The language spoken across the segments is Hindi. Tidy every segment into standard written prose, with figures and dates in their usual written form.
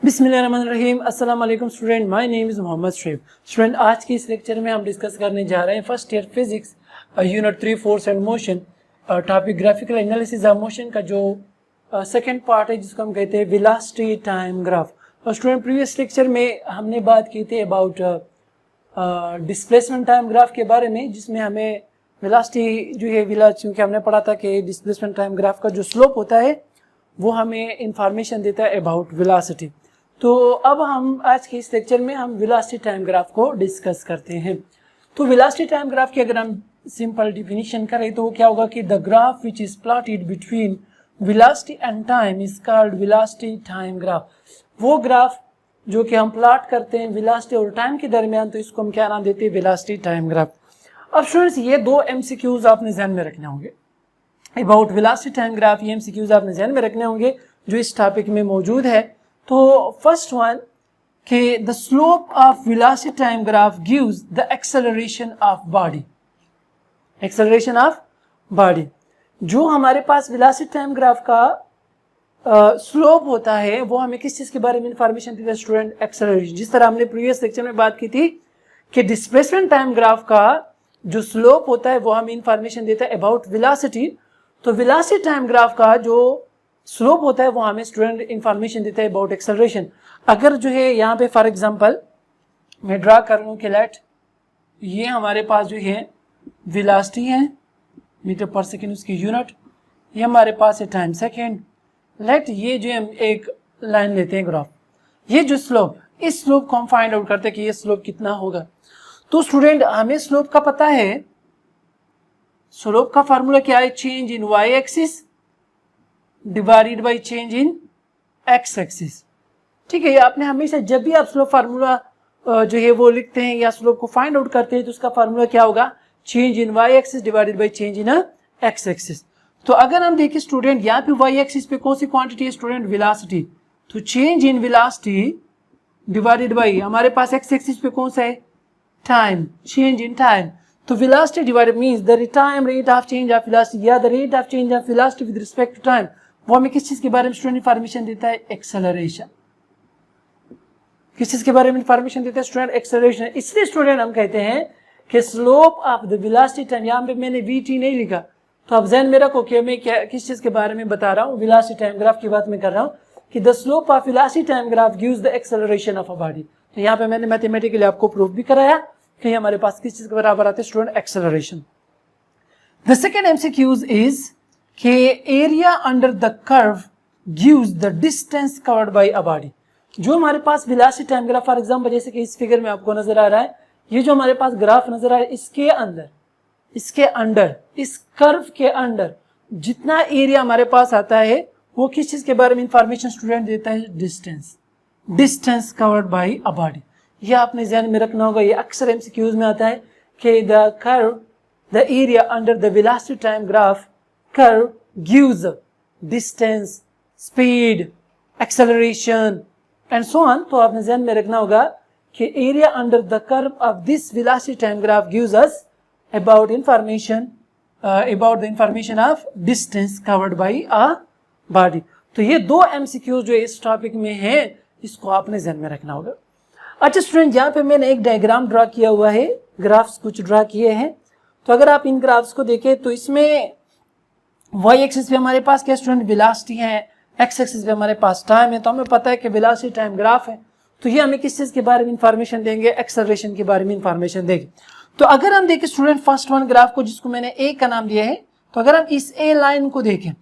बिस्मिल्लाहिर्रहमानिर्रहीम। अस्सलाम वालेकुम student, my name is Mohammad Shoaib. Student, आज की इस लेक्चर में हम डिस्कस करने जा रहे हैं first year physics unit 3 force and motion, topic graphical analysis of motion का जो सेकंड पार्ट है, जिसको हम कहते हैं वेलोसिटी टाइम ग्राफ। और स्टूडेंट, प्रीवियस लेक्चर में हमने बात की थी अबाउट डिस्प्लेसमेंट टाइम ग्राफ के बारे में, जिसमें हमें वेलोसिटी जो है क्योंकि हमने पढ़ा था कि डिस्प्लेसमेंट टाइम ग्राफ का जो स्लोप होता है वो हमें इंफॉर्मेशन देता है अबाउट वेलोसिटी। तो अब हम आज के इस लेक्चर में हम वेलोसिटी टाइम ग्राफ को डिस्कस करते हैं। तो वेलोसिटी टाइम ग्राफ की अगर हम सिंपल डिफिनीशन करें तो क्या होगा कि the graph which is plotted between velocity and time is called velocity time graph. वो ग्राफ जो कि हम प्लॉट करते हैं वेलोसिटी और टाइम के दरमियान, तो इसको हम क्या नाम देते हैं, वेलोसिटी टाइम ग्राफ। अब स्टूडेंट्स, ये दो एमसीक्यूज आपने ध्यान में रखने होंगे अबाउट वेलोसिटी टाइम ग्राफ। ये एमसीक्यूज आपने ध्यान में रखने होंगे जो इस टॉपिक में मौजूद है। तो फर्स्ट वन कि the slope of velocity time graph gives the acceleration of body. Acceleration of body, जो हमारे पास वेलोसिटी टाइम ग्राफ का स्लोप होता है वो हमें किस चीज के बारे में इंफॉर्मेशन देता है स्टूडेंट? एक्सेलरेशन। जिस तरह हमने प्रीवियस लेक्चर में बात की थी कि डिस्प्लेसमेंट टाइम ग्राफ का जो स्लोप होता है वो हमें इंफॉर्मेशन देता है अबाउट वेलोसिटी। तो वेलोसिटी टाइम ग्राफ का जो स्लोप होता है वो हमें स्टूडेंट इंफॉर्मेशन देता है अबाउट एक्सेलरेशन। अगर जो है यहाँ पे फॉर एग्जांपल मैं ड्रा कर लूँ कि लेट ये हमारे पास जो है वेलोसिटी है, मीटर पर सेकेंड उसकी यूनिट, ये हमारे पास है टाइम सेकेंड। लेट ये जो हम एक लाइन लेते हैं ग्राफ, ये जो स्लोप, इस स्लोप को हम फाइंड आउट करते हैं कि ये स्लोप कितना होगा। तो स्टूडेंट, हमें स्लोप का पता है, स्लोप का फार्मूला क्या है? Change in Y axis divided by change in X axis. ठीक है, आपने हमेशा जब भी आप स्लोप फार्मूला जो है वो लिखते हैं या स्लोप को फाइंड आउट करते हैं तो उसका फार्मूला क्या होगा? Change in Y axis divided by change in X axis. तो अगर हम देखें स्टूडेंट, यहाँ पे वाई एक्सिस पे कौन सी क्वांटिटी है स्टूडेंट? वेलोसिटी। तो change in velocity divided by हमारे पास एक्स एक्सिस पे कौन सा है? Time, change in time. तो velocity divided means the time rate of change of velocity या the rate of change of velocity with respect to time. वो हमें किस चीज के बारे में स्टूडेंट इंफॉर्मेशन देता है? एक्सेलरेशन। किस चीज के बारे में इंफॉर्मेशन देता है स्टूडेंट? एक्सेलरेशन। इसलिए स्टूडेंट हम कहते हैं कि slope of the velocity time, यहाँ पे मैंने वीटी नहीं लिखा तो आप ध्यान में रखो कि मैं क्या किस चीज के बारे में बता रहा हूँ, वेलोसिटी टाइम ग्राफ की बात मैं कर रहा हूँ कि the slope of velocity time graph gives the acceleration of a body. तो यहाँ पे मैंने मैथमेटिकली आपको प्रूफ भी कराया कि हमारे पास किस चीज के बराबर आते हैं student? Acceleration. The second MCQs is कि area under the curve gives the distance covered by a body. जो हमारे पास velocity time graph, for example जैसे कि इस फिगर में आपको नजर आ रहा है, ये जो हमारे पास ग्राफ नजर आ रहा है, इसके अंदर इस कर्व के अंदर जितना एरिया हमारे पास आता है वो किस चीज के बारे में इंफॉर्मेशन स्टूडेंट देता है? Distance covered by a body. ये आपने ध्यान में रखना होगा, ये अक्सर एमसीक्यूज में आता है कि the area under the velocity time graph curve gives distance, speed, acceleration and so on. तो आपने ध्यान में रखना होगा कि area under the curve of this velocity time graph gives us about the information of distance covered by a body। तो ये दो एमसीक्यू जो इस टॉपिक में है, इसको आपने ध्यान में रखना होगा। अच्छा स्टूडेंट, यहाँ पे मैंने एक डायग्राम ड्रा किया हुआ है, ग्राफ्स कुछ ड्रा किए हैं। तो अगर आप इन ग्राफ्स को देखें तो इसमें वाई एक्सिस पे हमारे पास क्या स्टूडेंट? वेलोसिटी है, एक्स एक्सिस पे हमारे पास टाइम है। तो हमें पता है कि वेलोसिटी टाइम ग्राफ है, तो ये हमें किस चीज के बारे में इंफॉर्मेशन देंगे? एक्सेलरेशन के बारे में इंफॉर्मेशन देंगे। तो अगर हम देखें स्टूडेंट फर्स्ट वन ग्राफ को, जिसको मैंने ए का नाम दिया है, तो अगर हम इस ए लाइन को देखें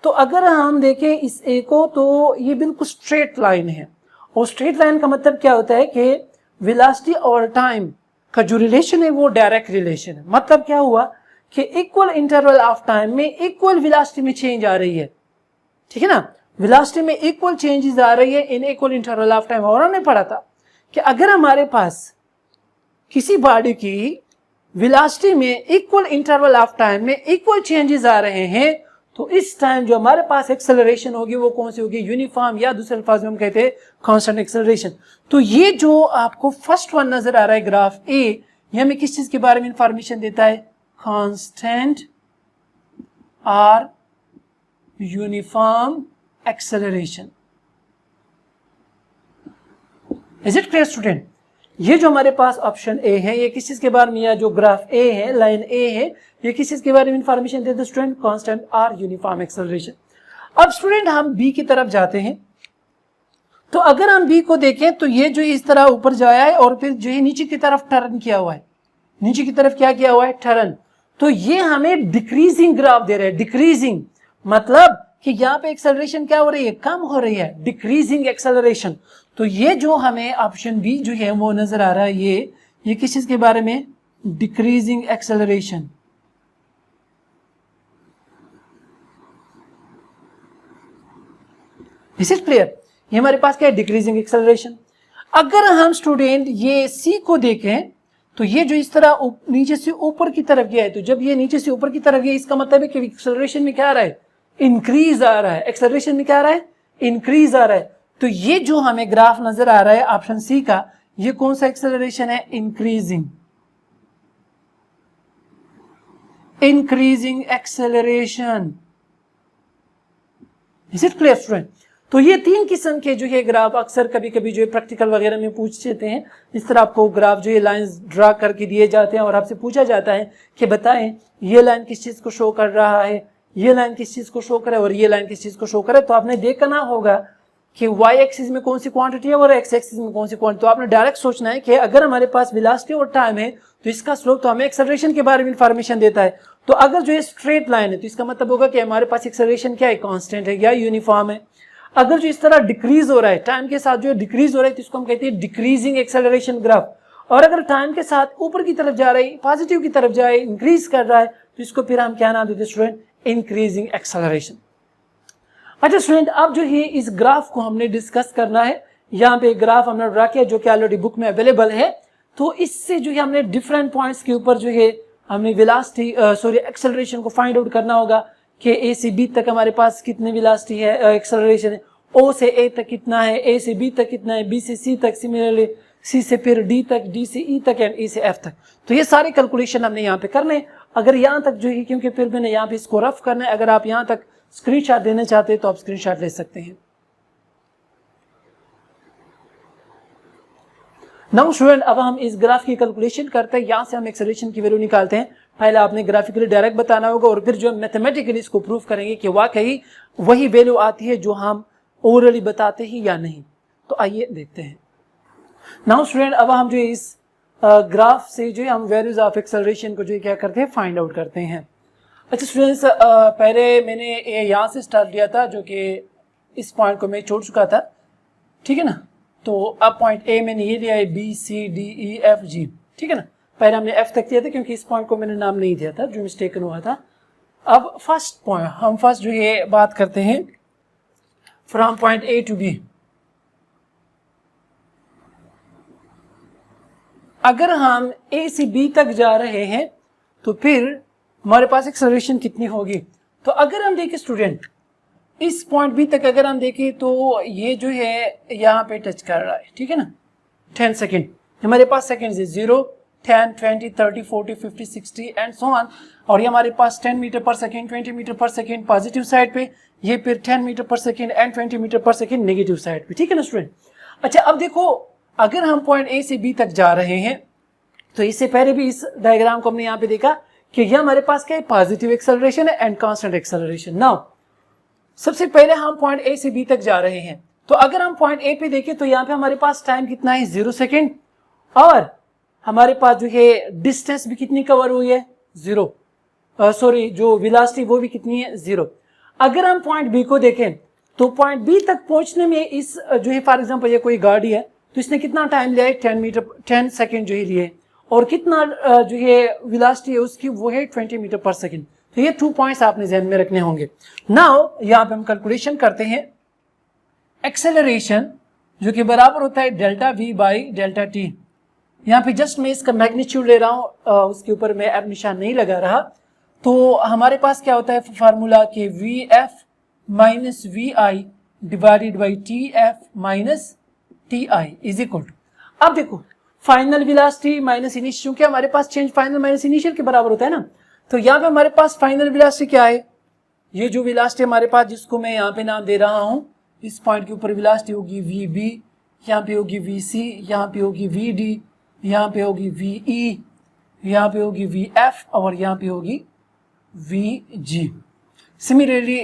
तो अगर हम देखें इस ए को तो ये बिल्कुल स्ट्रेट लाइन है। और स्ट्रेट लाइन का मतलब क्या होता है कि वेलोसिटी और टाइम का जो रिलेशन है वो डायरेक्ट रिलेशन है। मतलब क्या हुआ कि इक्वल इंटरवल ऑफ टाइम में इक्वल वेलोसिटी में चेंज आ रही है, ठीक है ना? वेलोसिटी में इक्वल चेंजेस आ रही है in equal interval of time. और हमने पढ़ा था कि अगर हमारे पास किसी बॉडी की वेलोसिटी में इक्वल इंटरवल ऑफ टाइम में इक्वल चेंजेस आ रहे हैं तो इस टाइम जो हमारे पास एक्सेलरेशन होगी वो कौन सी होगी? यूनिफॉर्म, या दूसरे अल्फाज में हम कहते हैं कांस्टेंट एक्सेलरेशन। तो ये जो आपको फर्स्ट वन नजर आ रहा है ग्राफ ए, ये हमें किस चीज के बारे में इंफॉर्मेशन देता है? कांस्टेंट और uniform acceleration. Is it clear student? ये जो हमारे पास ऑप्शन ए है, ये किस चीज के बारे में, या जो ग्राफ ए है, लाइन ए है, ये किस चीज के बारे में इंफॉर्मेशन देते हैं student? Constant or uniform acceleration. अब स्टूडेंट हम बी की तरफ जाते हैं, तो अगर हम बी को देखें तो ये जो इस तरह ऊपर जाया है और फिर जो है नीचे की तरफ टर्न किया हुआ है, नीचे की तरफ क्या किया हुआ है? टर्न। तो ये हमें डिक्रीजिंग ग्राफ दे रहा है। डिक्रीजिंग मतलब कि यहाँ पे एक्सेलरेशन क्या हो रही है? कम हो रही है, डिक्रीजिंग एक्सेलरेशन। तो ये जो हमें ऑप्शन बी जो है वो नजर आ रहा है, ये किस चीज के बारे में? Decreasing acceleration. Is it clear? ये हमारे पास क्या है? Decreasing acceleration. अगर हम स्टूडेंट ये सी को देखें तो ये जो इस तरह नीचे से ऊपर की तरफ गया है, तो जब ये नीचे से ऊपर की तरफ गया, इसका मतलब है कि एक्सेलरेशन में क्या आ रहा है? इंक्रीज आ रहा है। एक्सेलरेशन में क्या आ रहा है? इंक्रीज आ रहा है। तो ये जो हमें ग्राफ नजर आ रहा है ऑप्शन सी का, ये कौन सा एक्सेलरेशन है? Increasing, increasing acceleration. Is it clear student? तो ये तीन किस्म के जो है ग्राफ अक्सर कभी कभी जो है प्रैक्टिकल वगैरह में पूछ लेते हैं। इस तरह आपको ग्राफ जो है लाइंस ड्रा करके दिए जाते हैं और आपसे पूछा जाता है कि बताएं ये लाइन किस चीज को शो कर रहा है, ये लाइन किस चीज को शो करे और ये लाइन किस चीज को शो करे। तो आपने देखना होगा कि वाई एक्सिस में कौन सी क्वांटिटी है और एक्स एक्सिस में कौन सी क्वांटिटी। तो आपने डायरेक्ट सोचना है कि अगर हमारे पास वेलोसिटी और टाइम है तो इसका स्लोप तो हमें एक्सेलरेशन के बारे में इंफॉर्मेशन देता है। तो अगर जो है स्ट्रेट लाइन है तो इसका मतलब होगा कि हमारे पास एक्सेलरेशन क्या है? कांस्टेंट है या यूनिफॉर्म है। अगर जो इस तरह डिक्रीज हो रहा है, टाइम के साथ जो है डिक्रीज हो रहा है, तो इसको हम कहते हैं डिक्रीजिंग एक्सेलरेशन ग्राफ। और अगर टाइम के साथ ऊपर की तरफ जा रहा है, पॉजिटिव की तरफ जाए, इंक्रीज कर रहा है, तो इसको फिर हम क्या नाम देते हैं स्टूडेंट? Increasing acceleration. अच्छा स्टूडेंट, अब जो है इस ग्राफ को हमने डिस्कस करना है। यहाँ पे ग्राफ हमने ड्रा किया जो कि ऑलरेडी बुक में अवेलेबल है। तो इससे जो है हमने डिफरेंट पॉइंट्स के ऊपर जो है हमने वेलोसिटी एक्सेलरेशन को फाइंड आउट करना होगा कि ए से बी तक हमारे पास कितने वेलोसिटी है, एक्सेलरेशन है। ओ से ए तक कितना है, ए से बी तक कितना है, बी से सी तक, सिमिलरली सी से फिर डी तक, डी से ई तक एंड ई से एफ तक। तो ये सारे कैलकुलेशन हमने यहाँ पे करने। अगर यहाँ तक जो है, क्योंकि फिर मैंने यहाँ पे इसको रफ करना है, अगर आप यहाँ तक स्क्रीनशॉट देना चाहते हैं तो आप स्क्रीनशॉट ले सकते हैं। नाउ स्टूडेंट, अब हम इस ग्राफ की कैलकुलेशन करते हैं। यहाँ से हम एक्सेलरेशन की वैल्यू निकालते हैं। पहले आपने ग्राफिकली डायरेक्ट बताना होगा और फिर जो मैथमेटिकली इसको प्रूफ करेंगे कि वाकई वही वैल्यू आती है जो हम ओरली बताते हैं या नहीं। तो आइए देखते हैं। नाउ स्टूडेंट, अब हम जो इस ग्राफ से जो है हम वैल्यूज ऑफ एक्सेलरेशन को जो क्या करते हैं? फाइंड आउट करते हैं। अच्छा स्टूडेंट्स, पहले मैंने यहाँ से स्टार्ट लिया था जो कि इस पॉइंट को मैं छोड़ चुका था, ठीक है ना। तो अब पॉइंट ए मैंने ये लिया है, B C D E F G, ठीक है ना। पहले हमने एफ तक लिया था क्योंकि इस पॉइंट को मैंने नाम नहीं दिया था, जो मिस्टेकन हुआ था। अब फर्स्ट पॉइंट हम फर्स्ट जो है बात करते हैं from point A to B. अगर हम ए से बी तक जा रहे हैं तो फिर हमारे पास एक्सेलरेशन कितनी होगी? तो अगर हम देखें स्टूडेंट, इस पॉइंट बी तक अगर हम देखें तो ये जो है यहाँ पे टच कर रहा है, ठीक है ना। 10 सेकेंड हमारे पास सेकेंड है 0, 10, 20, 30, 40, 50, 60 एंड सो ऑन। और ये हमारे पास 10 मीटर पर सेकेंड, 20 मीटर पर सेकेंड पॉजिटिव साइड पे, ये फिर 10 मीटर पर सेकेंड एंड 20 मीटर पर सेकेंड नेगेटिव साइड पे, ठीक है ना स्टूडेंट। अच्छा, अब देखो, अगर हम पॉइंट ए से बी तक जा रहे हैं तो इससे पहले भी इस डायग्राम को हमने यहाँ पे देखा कि ये हमारे पास क्या है? पॉजिटिव एक्सेलरेशन है एंड कांस्टेंट एक्सेलरेशन। नाउ सबसे पहले हम पॉइंट ए से बी तक जा रहे हैं, तो अगर हम पॉइंट ए पे देखें तो यहाँ पे हमारे पास टाइम कितना है? 0 सेकेंड। और हमारे पास जो है डिस्टेंस भी कितनी कवर हुई है? 0। सॉरी, जो वेलोसिटी वो भी कितनी है? 0। अगर हम पॉइंट बी को देखें तो पॉइंट बी तक पहुंचने में इस जो है फॉर एग्जांपल ये कोई गाड़ी है तो इसने कितना टाइम लिया है? 10 सेकेंड जो है लिए, और कितना जो है वेलोसिटी है उसकी वो है 20 मीटर पर सेकेंड। तो ये 2 पॉइंट्स आपने ध्यान में रखने होंगे। नाउ यहाँ पे हम कैलकुलेशन करते हैं एक्सेलरेशन जो कि बराबर होता है delta V by delta T. यहाँ पे जस्ट मैं इसका मैग्नीट्यूड ले रहा हूँ, उसके ऊपर मैं अब निशान नहीं लगा रहा। तो हमारे पास क्या होता है फार्मूला कि V F minus V I divided by T F minus T I is equal to, अब देखो फाइनल वेलोसिटी माइनस इनिशियल, क्योंकि हमारे पास चेंज फाइनल माइनस इनिशियल के बराबर होता है ना। तो यहाँ पे हमारे पास फाइनल वेलोसिटी क्या है? ये जो वेलोसिटी हमारे पास जिसको मैं यहाँ पे नाम दे रहा हूँ, इस पॉइंट के ऊपर वेलोसिटी होगी वी बी, यहाँ पे होगी VC, यहाँ पे होगी VD, यहाँ पे होगी VE, यहाँ पे होगी VF और यहाँ पे होगी VG। सिमिलरली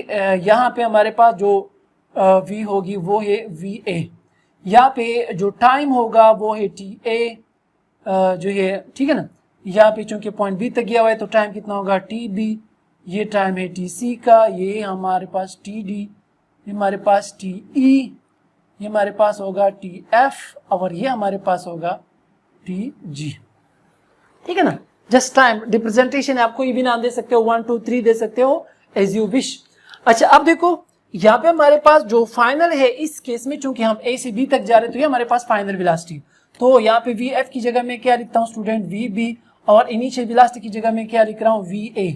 यहाँ पे हमारे पास जो V होगी वो है VA, यहाँ पे जो टाइम होगा वो है TA जो है, ठीक है ना। यहाँ पे चूंकि पॉइंट B तक गया हुआ है तो टाइम कितना होगा TB, ये टाइम है TC का, ये हमारे पास TD, ये हमारे पास TE, ये हमारे पास होगा TF और ये हमारे पास होगा TG, ठीक है ना। जस्ट टाइम रिप्रेजेंटेशन है, आपको ये भी नाम दे सकते हो, 1 2 3 दे सकते हो एज यू विश। अच्छा अब देखो यहाँ पे हमारे पास जो फाइनल है, इस केस में चूंकि हम A से B तक जा रहे हैं तो ये हमारे पास फाइनल वेलोसिटी, तो यहाँ पे VF की जगह में क्या लिखता हूँ स्टूडेंट VB, और इनिशियल वेलोसिटी की जगह में क्या लिख रहा हूँ VA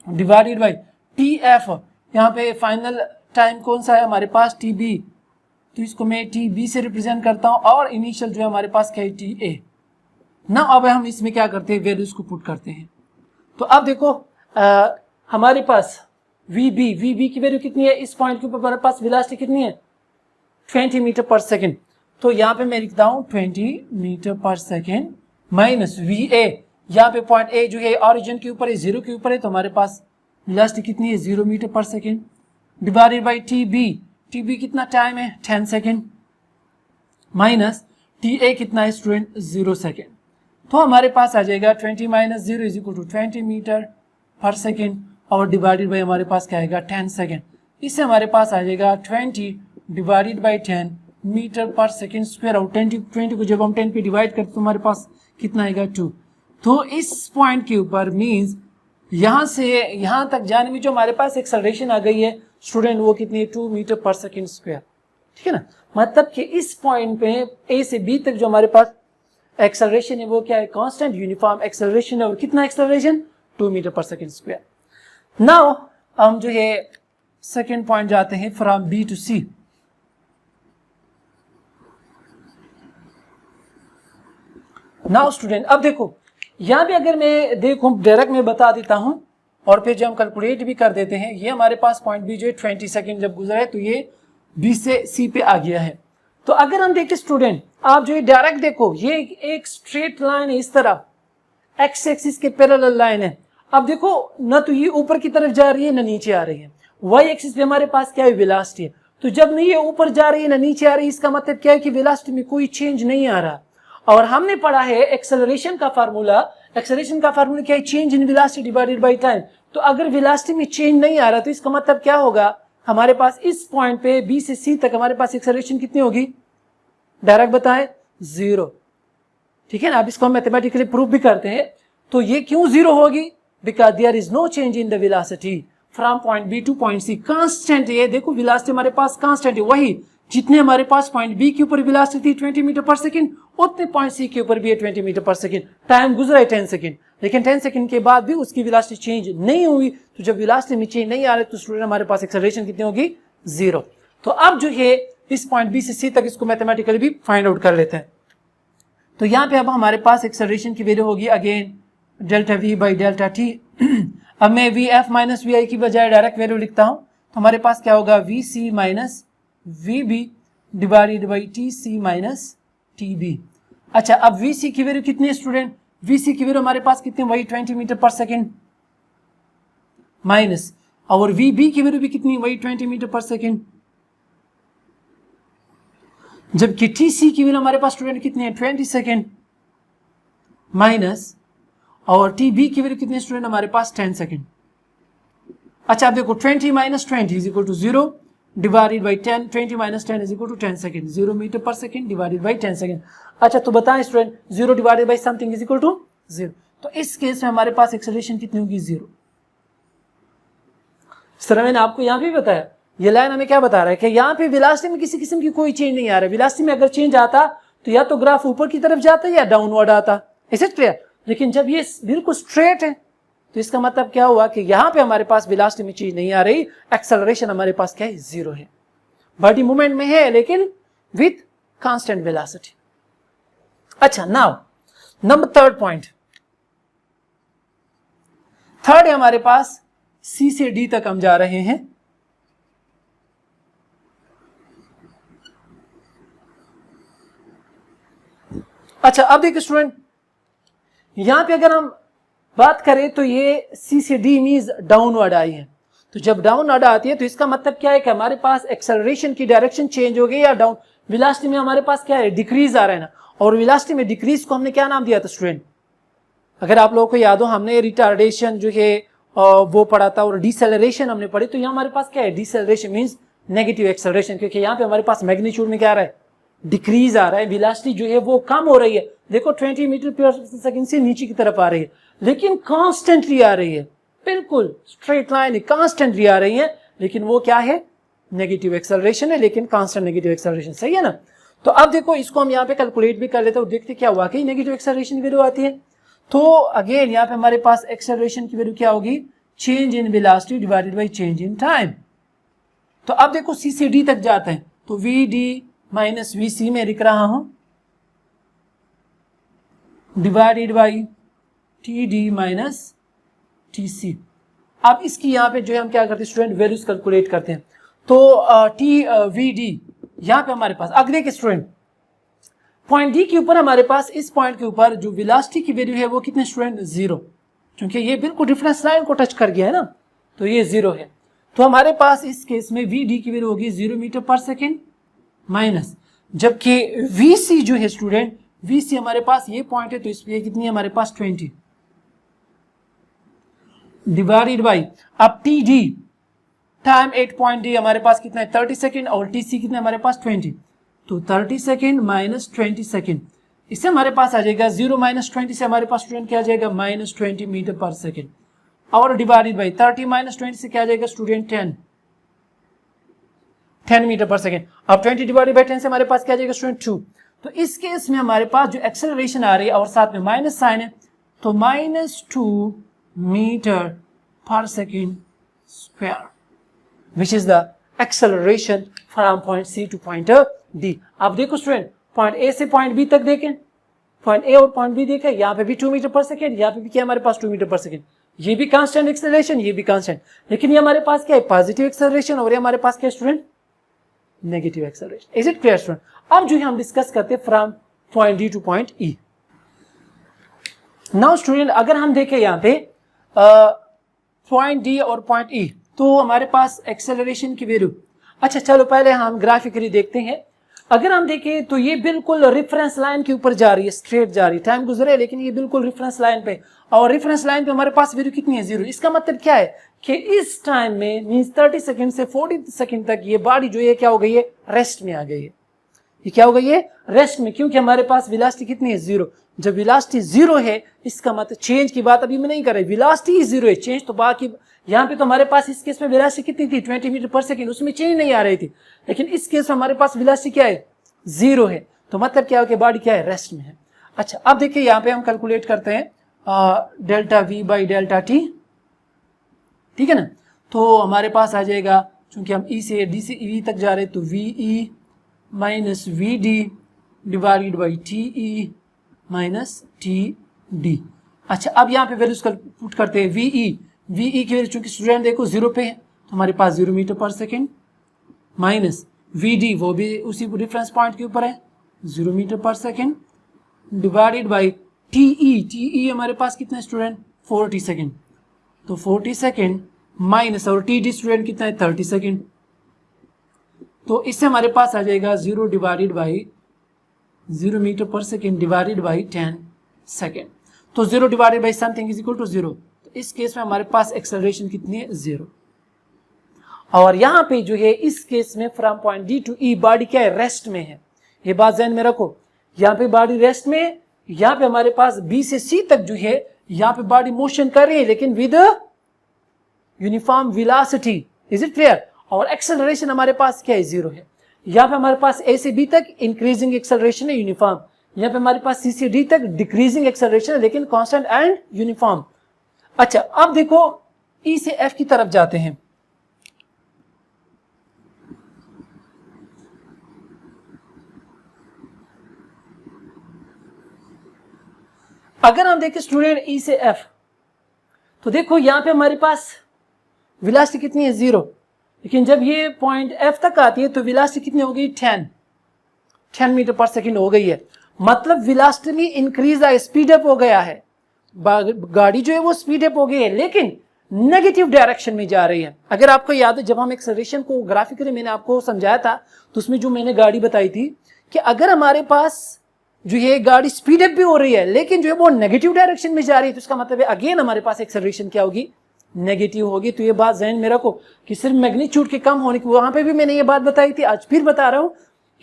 डिवाइडेड बाई TF। यहाँ पे फाइनल टाइम कौन सा है हमारे पास TB, तो इसको मैं TB से रिप्रेजेंट करता हूँ, और इनिशियल जो है हमारे पास क्या है TA ना। अब हम इसमें क्या करते हैं, वैल्यूज को पुट करते हैं। तो अब देखो हमारे पास VB की वैल्यू कितनी है, इस पॉइंट के ऊपर हमारे पास वेलोसिटी कितनी है 20 मीटर पर सेकेंड, तो यहाँ पे मैं लिखता हूँ 20 मीटर पर सेकेंड माइनस VA, यहाँ पे पॉइंट A जो है ऑरिजिन के ऊपर है, 0 के ऊपर है, तो हमारे पास वेलोसिटी कितनी है 0 मीटर पर सेकेंड, डिवाइडेड बाई TB कितना टाइम है 10 सेकेंड, माइनस TA कितना है स्टूडेंट 0 सेकेंड, तो हमारे पास आ जाएगा 20 minus 0 is equal to 20 metre पर सेकेंड, और डिवाइडेड बाई हमारे पास क्या आएगा 10 सेकेंड। इससे हमारे पास आ जाएगा 20 डिवाइडेड बाई 10 मीटर पर सेकेंड स्क्वायर, और 20 को जब हम 10 पे डिवाइड करते तो हमारे पास कितना आएगा 2। तो इस पॉइंट के ऊपर मीन्स यहाँ से यहाँ तक जाने में जो हमारे पास एक्सेलरेशन आ गई है स्टूडेंट वो कितनी है 2 मीटर पर सेकेंड स्क्वायर, ठीक है ना। मतलब कि इस पॉइंट पे A से B तक जो हमारे पास एक्सेलरेशन है वो क्या है कांस्टेंट यूनिफॉर्म एक्सेलरेशन है, और कितना एक्सेलरेशन 2 मीटर पर सेकेंड स्क्वायर। नाउ हम जो है सेकेंड पॉइंट जाते हैं from B to C। Now student अब देखो यहाँ भी अगर मैं देखूं डायरेक्ट में बता देता हूं, और फिर जब हम कैलकुलेट भी कर देते हैं, ये हमारे पास पॉइंट B जो है 20 सेकेंड जब गुजरा है तो ये B से C पे आ गया है। तो अगर हम देखते स्टूडेंट आप जो है डायरेक्ट देखो, ये एक स्ट्रेट लाइन है, इस तरह एक्स एक्सिस के पैरेलल लाइन है। अब देखो न तो ये ऊपर की तरफ जा रही है न नीचे आ रही है, वाई एक्सिस पे हमारे पास क्या है वेलोसिटी है, तो जब नहीं ये ऊपर जा रही है न नीचे आ रही है इसका मतलब क्या है कि वेलोसिटी में कोई चेंज नहीं आ रहा। और हमने पढ़ा है एक्सेलरेशन का फार्मूला क्या है change in velocity divided by time. तो अगर वेलोसिटी में चेंज नहीं आ रहा तो इसका मतलब क्या होगा, हमारे पास इस पॉइंट पे B से C तक हमारे पास एक्सेलरेशन कितनी होगी, डायरेक्ट बताएं 0, ठीक है ना। अब इसको हम मैथमेटिकली प्रूफ भी करते हैं। तो ये क्यों 0 होगी, because there is no change in the velocity from point B to point C, constant है। देखो वेलोसिटी हमारे पास कांस्टेंट है, वही जितने हमारे पास पॉइंट B के ऊपर वेलोसिटी थी 20 मीटर पर सेकंड, उतने पॉइंट C के ऊपर भी है 20 मीटर पर सेकंड। टाइम गुजरा है 10 सेकंड, लेकिन 10 सेकंड के बाद भी उसकी वेलोसिटी चेंज नहीं हुई। तो जब वेलोसिटी में चेंज नहीं आ रहा तो स्टूडेंट हमारे पास एक्सेलरेशन कितनी होगी 0। तो अब जो है इस पॉइंट B से C तक इसको मैथमेटिकली भी फाइंड आउट कर लेते हैं। तो यहाँ पे अब हमारे पास एक्सेलरेशन की वैल्यू होगी again delta V by delta T। अब मैं VF माइनस VI की बजाय डायरेक्ट वैल्यू लिखता हूँ, तो हमारे पास क्या होगा VC minus VB divided by TC minus TB। अच्छा अब VC की वैल्यू कितनी है स्टूडेंट, VC की वैल्यू हमारे पास कितनी, वही 20 मीटर पर सेकेंड माइनस, और VB की वैल्यू भी कितनी, वही 20 मीटर पर सेकेंड, जबकि TC की वैल्यू हमारे पास स्टूडेंट कितनी है 20 सेकेंड माइनस, और TB की वैल्यू कितनी है स्टूडेंट हमारे पास 10 सेकेंड। अच्छा आप देखो 20 minus 20 is equal to 0 divided by 10, 20 minus 10 is equal to 10 second, 0 metre पर सेकेंड डिवाइडेड बाई 10 सेकेंड। अच्छा तो बताएं student 0 divided by something is equal to 0, तो इस केस में हमारे पास एक्सेलरेशन कितनी होगी 0। सर मैंने आपको यहाँ भी बताया, ये लाइन हमें क्या बता रहा है कि यहाँ पे वेलोसिटी में किसी किस्म की कोई चेंज नहीं आ रहा है। वेलोसिटी में अगर चेंज आता तो या तो ग्राफ ऊपर की तरफ जाता या डाउनवर्ड आता, इज इट क्लियर। लेकिन जब ये बिल्कुल स्ट्रेट है तो इसका मतलब क्या हुआ कि यहाँ पे हमारे पास वेलोसिटी में चेंज नहीं आ रही, एक्सेलरेशन हमारे पास क्या है 0 है, बॉडी मूवमेंट में है लेकिन विथ कांस्टेंट वेलोसिटी। अच्छा now number third point, third है हमारे पास C से D तक हम जा रहे हैं। अच्छा अब देखिए स्टूडेंट, यहां पे अगर हम बात करें तो ये सी से डी मीन्स डाउनवर्ड आई है। तो जब डाउनवर्ड आती है तो इसका मतलब क्या है कि हमारे पास एक्सेलरेशन की डायरेक्शन चेंज हो गई या डाउन, वेलोसिटी में हमारे पास क्या है, डिक्रीज आ रहा है ना। और वेलोसिटी में डिक्रीज को हमने क्या नाम दिया था स्टूडेंट, अगर आप लोगों को याद हो हमने रिटार्डेशन जो है वो पढ़ा था, और डिसेलरेशन हमने पढ़ी। तो यहाँ हमारे पास क्या है, डिसेलरेशन मींस नेगेटिव एक्सेलरेशन, क्योंकि यहाँ पे हमारे पास मैग्नीट्यूड में क्या आ रहा है, डिक्रीज आ रहा है, वेलोसिटी जो है वो कम हो रही है। देखो 20 मीटर पर सेकंड से नीचे की तरफ आ रही है, लेकिन कॉन्स्टेंटली आ रही है, बिल्कुल स्ट्रेट लाइन कॉन्स्टेंटली आ रही है, लेकिन वो क्या है, नेगेटिव एक्सेलरेशन है, लेकिन कांस्टेंट नेगेटिव एक्सेलरेशन, सही है ना। तो अब देखो इसको हम यहाँ पे कैलकुलेट भी कर लेते हैं और देखते क्या वाकई नेगेटिव एक्सेलरेशन की वैल्यू आती है। तो अगेन यहाँ पे हमारे पास एक्सेलरेशन की वैल्यू क्या होगी, change in velocity divided by change in time. तो अब देखो सी से डी तक जाते हैं, तो V D minus V C में लिख रहा हूं, divided by T D minus T C. अब इसकी यहाँ पे जो है हम क्या करते हैं स्टूडेंट, वैल्यूज कैलकुलेट करते हैं। तो टी वी डी यहाँ पे हमारे पास, अगर देखिए स्टूडेंट पॉइंट डी के ऊपर हमारे पास, इस पॉइंट के ऊपर जो वेलोसिटी की वैल्यू है वो कितने स्टूडेंट, 0, क्योंकि ये बिल्कुल रेफरेंस लाइन को टच कर गया है ना, तो ये 0 है। तो हमारे पास इस केस में वी डी की वैल्यू होगी 0 मीटर पर सेकेंड माइनस, जबकि वी सी जो है स्टूडेंट, वी सी हमारे पास ये पॉइंट है, तो इस पे कितनी है हमारे पास 20 डिवाइडेड बाई, अब T D time 8 point D हमारे पास कितना है 30 सेकेंड, और टी सी कितना हमारे पास 20, तो 30 सेकेंड माइनस 20 सेकेंड, इससे हमारे पास आ जाएगा 0 माइनस 20 से हमारे पास स्टूडेंट क्या आ जाएगा, माइनस 20 मीटर पर सेकेंड, और डिवाइडेड बाई 30 माइनस 20 से क्या आ जाएगा स्टूडेंट 10 मीटर पर सेकेंड। अब 20 डिवाइडेड बाई 10 से हमारे पास क्या आ जाएगा स्टूडेंट 2। तो इस केस में हमारे पास जो एक्सेलरेशन आ रही है और साथ में माइनस साइन है, तो माइनस 2 मीटर पर second square, which is the acceleration from point C to point D. आप देखो स्टूडेंट, पॉइंट ए से पॉइंट बी तक देखें, पॉइंट ए और पॉइंट बी देखें, यहाँ पे भी 2 मीटर पर सेकेंड, यहाँ पे भी क्या हमारे पास 2 मीटर पर सेकेंड, ये भी कांस्टेंट एक्सेलरेशन, ये भी कांस्टेंट, लेकिन ये हमारे पास क्या है, पॉजिटिव एक्सेलरेशन, और ये हमारे पास क्या है student, negative acceleration. Is it clear student. अब जो है हम डिस्कस करते हैं from point D two point E. Now student अगर हम देखें यहाँ पे पॉइंट डी और पॉइंट ई, तो हमारे पास एक्सेलरेशन की वैल्यू, अच्छा चलो पहले हम ग्राफिकली देखते हैं। अगर हम देखें तो ये बिल्कुल रेफरेंस लाइन के ऊपर जा रही है, स्ट्रेट जा रही है, टाइम गुजरे लेकिन ये बिल्कुल रेफरेंस लाइन पे, और रेफरेंस लाइन पे हमारे पास वैल्यू कितनी है, 0। इसका मतलब क्या है कि इस टाइम में मींस 30 सेकंड से 40 सेकंड तक ये बॉडी जो है क्या हो गई है, रेस्ट में आ गई है। ये क्या हो गई है, रेस्ट में, क्योंकि हमारे पास वेलोसिटी कितनी है, 0। जब वेलोसिटी 0 है इसका मतलब चेंज की बात अभी मैं नहीं कर रही, वेलोसिटी 0 है, चेंज तो बाकी यहाँ पे तो हमारे पास इस केस में वेलोसिटी कितनी थी, 20 मीटर पर सेकंड, उसमें चेंज नहीं आ रही थी, लेकिन इस केस में हमारे पास वेलोसिटी क्या है, 0 है। तो मतलब क्या हो कि बॉडी क्या है, रेस्ट में है। अच्छा अब देखिए यहाँ पे हम कैलकुलेट करते हैं delta V by delta T, ठीक है ना। तो हमारे पास आ जाएगा, चूंकि हम ई से डी से ई तक जा रहे हैं, तो V E minus V D divided by T E minus T D. अच्छा अब यहाँ पे वैल्यूज पुट करते हैं, वी ई की वैल्यू चूंकि स्टूडेंट देखो 0 पे है, तो हमारे पास 0 मीटर पर सेकेंड, माइनस वी डी वो भी उसी रेफरेंस पॉइंट के ऊपर है 0 मीटर पर सेकेंड, डिवाइडेड बाई टी ई हमारे पास कितना है स्टूडेंट, 40 सेकेंड, तो 40 सेकेंड माइनस, और टी डी स्टूडेंट कितना है, 30 सेकेंड, तो इससे हमारे पास आ जाएगा 0 डिवाइडेड बाई 0 मीटर पर सेकेंड डिवाइडेड बाई 10 सेकेंड। तो 0 divided by something is equal to 0। तो इस केस में हमारे पास एक्सेलरेशन कितनी है, 0। और यहाँ पे जो है इस केस में from point D to E body क्या है, रेस्ट में है। ये बात ध्यान में रखो, यहाँ पे बॉडी रेस्ट में, यहाँ पे हमारे पास बी से सी तक जो है यहाँ पे बॉडी मोशन कर रही है, लेकिन with uniform velocity. Is it clear. और एक्सेलरेशन हमारे पास क्या है, 0 है। यहाँ पे हमारे पास ए से बी तक इंक्रीजिंग एक्सेलरेशन है, यूनिफॉर्म। यहाँ पे हमारे पास सी से डी तक डिक्रीजिंग एक्सेलरेशन है, लेकिन कांस्टेंट एंड यूनिफॉर्म। अच्छा अब देखो ई से एफ की तरफ जाते हैं। अगर हम देखें स्टूडेंट ई से एफ, तो देखो यहाँ पे हमारे पास वेलोसिटी कितनी है, 0, लेकिन जब ये पॉइंट एफ तक आती है तो वेलोसिटी कितनी हो गई, 10 मीटर पर सेकेंड हो गई है। मतलब वेलोसिटी में इंक्रीज स्पीड अप हो गया है, गाड़ी जो है वो स्पीड अप हो गई है, लेकिन नेगेटिव डायरेक्शन में जा रही है। अगर आपको याद है जब हम एक्सेलरेशन को ग्राफिकली मैंने आपको समझाया था तो उसमें जो मैंने गाड़ी बताई थी कि अगर हमारे पास जो ये गाड़ी स्पीड अप भी हो रही है लेकिन जो है वो नेगेटिव डायरेक्शन में जा रही है, तो इसका मतलब है अगेन हमारे पास एक्सेलरेशन क्या होगी, नेगेटिव होगी। तो ये बात ज़हन में रखो कि सिर्फ मैग्नीट्यूड के कम होने की, वहां पे भी मैंने ये बात बताई थी, आज फिर बता रहा हूं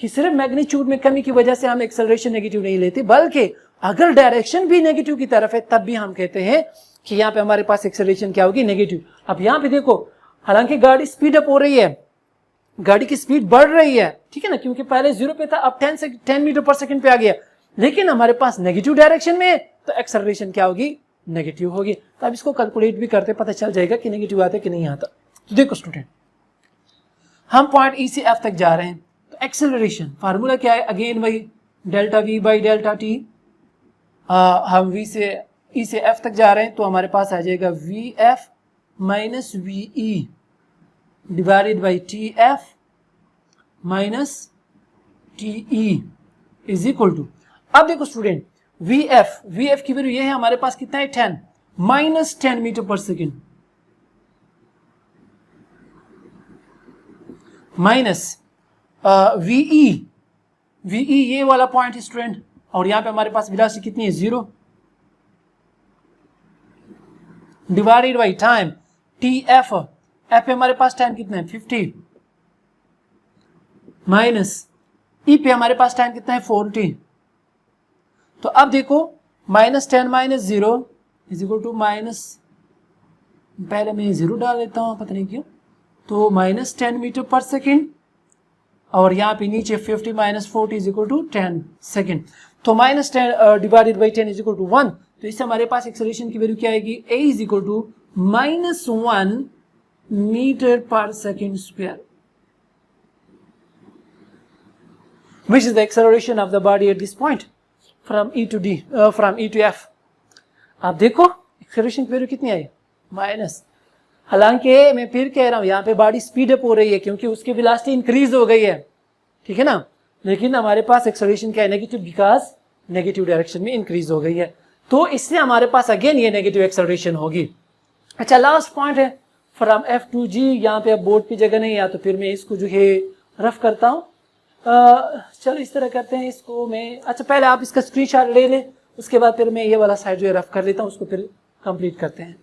कि सिर्फ मैग्नीट्यूड में कमी की वजह से हम एक्सेलरेशन नेगेटिव नहीं लेते, बल्कि अगर डायरेक्शन भी नेगेटिव की तरफ है तब भी हम कहते हैं कि यहाँ पे हमारे पास एक्सेलरेशन क्या होगी, नेगेटिव। अब यहाँ पे देखो, हालांकि गाड़ी स्पीड अप हो रही है, गाड़ी की स्पीड बढ़ रही है, ठीक है ना, क्योंकि पहले 0 पे था, अब 10 मीटर पर सेकंड पे आ गया, लेकिन हमारे पास नेगेटिव डायरेक्शन में है तो एक्सेलरेशन क्या होगी, नेगेटिव होगी। तो अब इसको कैलकुलेट भी करते पता चल जाएगा कि नेगेटिव आता है कि नहीं आता। तो देखो स्टूडेंट, हम पॉइंट ई से एफ तक जा रहे हैं, तो एक्सेलरेशन फार्मूला क्या है, अगेन वही delta V by delta T. हम वी से ई से एफ तक जा रहे हैं तो हमारे पास आ जाएगा V F minus V E divided by T F minus T E is equal to, अब देखो स्टूडेंट, वी एफ की वैल्यू ये है हमारे पास कितना है 10 माइनस 10 मीटर पर सेकेंड माइनस वीई ये वाला पॉइंट है स्टूडेंट, और यहां पे हमारे पास वेलोसिटी कितनी है 0 divided by time T F पे हमारे पास टाइम कितना है 50 माइनस ई पे हमारे पास टाइम कितना है 40। तो अब देखो minus 10 minus 0 is equal to minus, पहले मैं 0 डाल देता हूं पता नहीं क्यों, तो माइनस 10 मीटर पर सेकेंड, और यहाँ पे नीचे 50 minus 40 is equal to 10 second. तो minus 10 divided by 10 is equal to 1, तो इससे हमारे पास एक्सेलरेशन की वैल्यू क्या आएगी, a is equal to minus 1 metre पर second square, which is the acceleration of the body at this point from E to D, from E to F। आप देखो एक्सेलरेशन की वैल्यू कितनी आई, माइनस। हालांकि मैं फिर कह रहा हूं यहाँ पे बॉडी स्पीड अप हो रही है क्योंकि उसकी वेलोसिटी इंक्रीज हो गई है, ठीक है ना, लेकिन हमारे पास एक्सेलरेशन क्या है, नेगेटिव, बिकॉज नेगेटिव डायरेक्शन में इंक्रीज हो गई है, तो इससे हमारे पास अगेन ये नेगेटिव एक्सेलरेशन होगी। अच्छा, लास्ट पॉइंट है फ्रॉम F to G, यहाँ पे अब बोर्ड की जगह नहीं है तो फिर मैं इसको जो है रफ करता हूँ। चलो इस तरह करते हैं इसको मैं, अच्छा पहले आप इसका स्क्रीनशॉट ले लें, उसके बाद फिर मैं ये वाला साइड जो है रफ कर लेता हूँ, उसको फिर कंप्लीट करते हैं।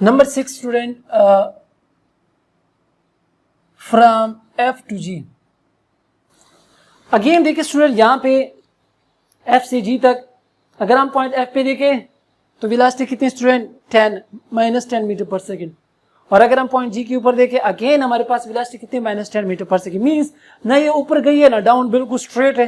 Number 6 student, from F to G। Again देखिए स्टूडेंट, यहाँ पे F से G तक अगर हम पॉइंट F पे देखें तो वेलोसिटी कितनी स्टूडेंट 10 माइनस 10 मीटर पर सेकेंड, और अगर हम पॉइंट G के ऊपर देखें अगेन हमारे पास वेलोसिटी कितनी माइनस 10 मीटर पर सेकेंड, मीन्स ना ये ऊपर गई है ना डाउन, बिल्कुल स्ट्रेट है।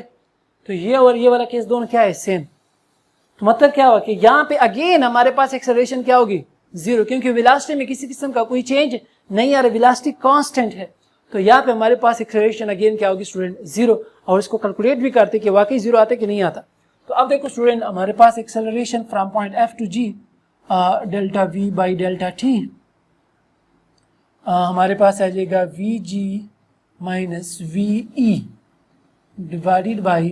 तो ये और ये वाला केस दोनों क्या है, सेम। तो मतलब क्या हुआ कि यहाँ पे अगेन हमारे पास एक्सेलरेशन क्या होगी, 0, क्योंकि वेलोसिटी में किसी किस्म का कोई चेंज नहीं आ रहा, वेलोसिटी कांस्टेंट है। तो यहाँ पे हमारे पास एक्सेलरेशन अगेन क्या होगी स्टूडेंट, 0, और इसको कैलकुलेट भी करते कि वाकई 0 आता कि नहीं आता। तो अब देखो स्टूडेंट, हमारे पास acceleration from point F to G delta V by delta T, हमारे पास आ जाएगा V G minus V E divided by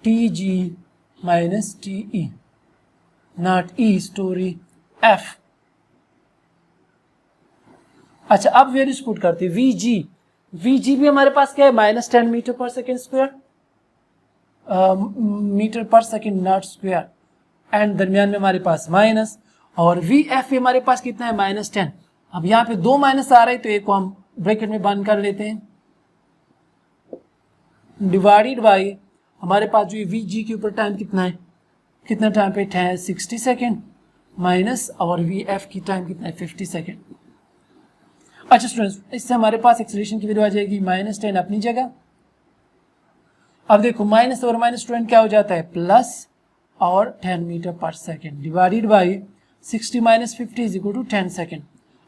T G minus T E, not E story F. अच्छा, अब वैल्यूज पुट करते हैं, वी जी भी हमारे पास क्या है, माइनस 10 मीटर पर सेकेंड स्क्वायर, मीटर पर सेकेंड नॉट स्क्वायर, एंड दरमियान में हमारे पास माइनस, और वी एफ हमारे पास कितना है, माइनस 10। अब यहाँ पे 2 माइनस आ रहे हैं तो एक को हम ब्रैकेट में बंद कर लेते हैं, डिवाइडेड बाई हमारे पास जो वी जी के ऊपर टाइम कितना है, कितना टाइम पे है 60 सेकेंड, माइनस और वी एफ की टाइम कितना है 50 सेकेंड। अच्छा स्टूडेंट्स, इससे हमारे पास एक्सेलरेशन की वैल्यू आ जाएगी माइनस 10 अपनी जगह। अब देखो माइनस और माइनस स्टूडेंट क्या हो जाता है, प्लस और 10 मीटर पर second divided by 60 minus 50 is equal to 10 second.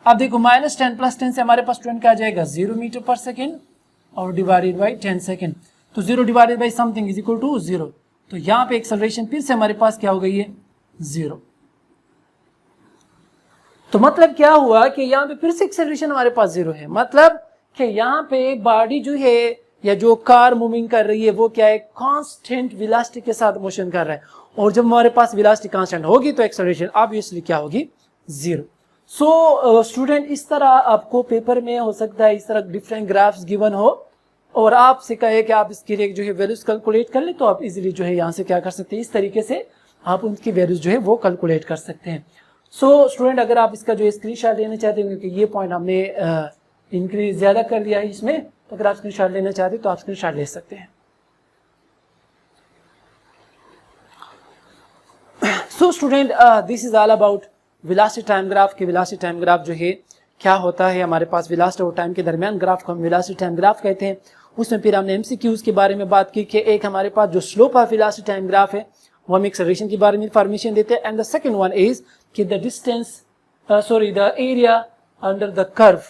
अब देखो माइनस 10 प्लस 10 से हमारे पास स्टूडेंट क्या आ जाएगा, 0 मीटर पर सेकेंड और डिवाइडेड बाई 10 सेकेंड। तो 0 divided by something is equal to 0। तो यहाँ पे एक्सेलरेशन फिर से हमारे पास क्या हो गई है, 0। तो मतलब क्या हुआ कि यहाँ पे फिर से एक्सेलरेशन हमारे पास 0 है, मतलब कि यहाँ पे बॉडी जो है या जो कार मूविंग कर रही है वो क्या है, कांस्टेंट वेलोसिटी के साथ मोशन कर रहा है, और जब हमारे पास वेलोसिटी कांस्टेंट होगी तो एक्सेलरेशन ऑब्वियसली क्या होगी, जीरो। सो स्टूडेंट इस तरह आपको पेपर में हो सकता है इस तरह डिफरेंट ग्राफ्स गिवन हो और आपसे कहे कि आप इसके लिए जो है वैल्यूज कैलकुलेट कर ले, तो आप इजीली जो है यहाँ से क्या कर सकते हैं, इस तरीके से आप उनकी वैल्यूज जो है वो कैलकुलेट कर सकते हैं। सो स्टूडेंट अगर आप इसका जो है स्क्रीनशॉट लेना चाहते हैं, क्योंकि ये पॉइंट हमने इंक्रीज ज्यादा कर दिया है इसमें, तो अगर आप स्क्रीनशॉट लेना चाहते हैं तो आप स्क्रीनशॉट ले सकते हैं। So student this is all about velocity time graph. के वेलोसिटी टाइम ग्राफ जो है क्या होता है, हमारे पास वेलोसिटी और टाइम के दरमियान ग्राफ को हम वेलोसिटी टाइम ग्राफ कहते हैं। उसमें फिर हमने एमसीक्यूज के बारे में बात की कि एक हमारे पास जो slope of velocity time graph है वो हम एक्सेलरेशन के बारे में इंफॉर्मेशन देते हैं, and the second one is कि the distance the area under the curve,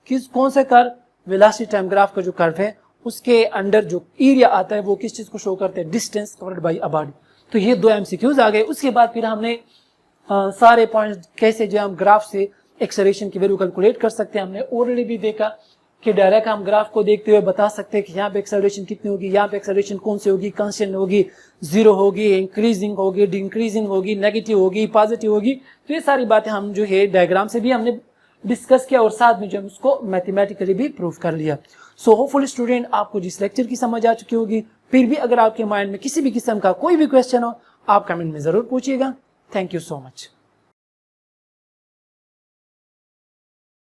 किस कौन सा कर्व, वेलोसिटी टाइम ग्राफ का जो कर्व है उसके अंडर जो एरिया आता है वो किस चीज को शो करते हैं, distance covered by a body. तो ये दो एमसीक्यूज आ गए। उसके बाद फिर हमने सारे पॉइंट्स कैसे जो हम ग्राफ से एक्सेलरेशन की वैल्यू कैलकुलेट कर सकते हैं हमने ऑलरेडी भी देखा कि डायरेक्ट हम ग्राफ को देखते हुए बता सकते हैं कि यहाँ पे एक्सेलरेशन कितनी होगी, यहाँ पे एक्सेलरेशन कौन सी होगी, कांस्टेंट होगी, जीरो होगी, इंक्रीजिंग होगी, डिक्रीजिंग होगी, नेगेटिव होगी, पॉजिटिव होगी। तो ये सारी बातें हम जो है डायग्राम से भी हमने डिस्कस किया और साथ में जो हम उसको मैथमेटिकली भी प्रूव कर लिया। सो होपफुली स्टूडेंट आपको जिस लेक्चर की समझ आ चुकी होगी। फिर भी अगर आपके माइंड में किसी भी किस्म का कोई भी क्वेश्चन हो आप कमेंट में जरूर पूछिएगा। Thank you so much.